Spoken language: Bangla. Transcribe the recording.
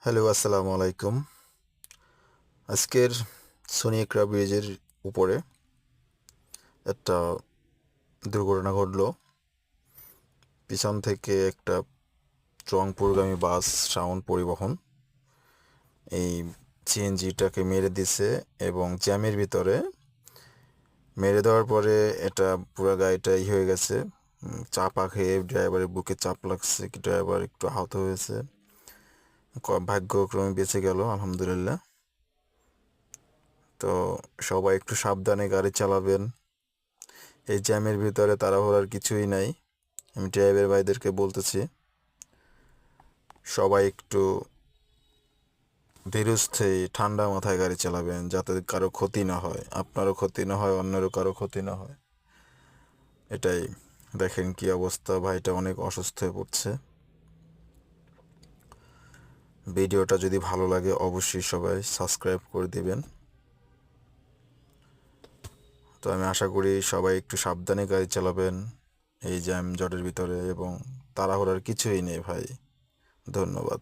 হ্যালো, আসসালামু আলাইকুম। আজকের সোনিয়াকড়া ব্রিজের উপরে একটা দুর্ঘটনা ঘটলো। পিছন থেকে একটা রংপুরগামী বাস শাওন পরিবহন এই সিএনজিটাকে মেরে দিছে এবং জ্যামের ভিতরে মেরে দেওয়ার পরে এটা পুরো গাড়িটা হয়ে গেছে। চাপা খেয়ে ড্রাইভারের বুকে চাপ লাগছে, কি ড্রাইভার একটু আহত হয়েছে। ভাগ্যক্রমে বেঁচে গেল, আলহামদুলিল্লাহ। তো সবাই একটু সাবধানে গাড়ি চালাবেন। এই জ্যামের ভিতরে তাড়াহুড়ার কিছুই নাই। আমি ড্রাইভার ভাইদেরকে বলতেছি, সবাই একটু ধীরস্থে ঠান্ডা মাথায় গাড়ি চালাবেন, যাতে কারো ক্ষতি না হয়, আপনারও ক্ষতি না হয়, অন্যেরও কারো ক্ষতি না হয়। এটাই। দেখেন কি অবস্থা, ভাইটা অনেক অসুস্থ হয়ে পড়ছে। ভিডিওটা যদি ভালো লাগে অবশ্যই সবাই সাবস্ক্রাইব করে দিবেন। তো আমি আশা করি সবাই একটু সাবধানে গাড়ি চালাবেন এই জ্যাম জটের ভিতরে, এবং তাড়াহুড়ার কিছুই নেই ভাই। ধন্যবাদ।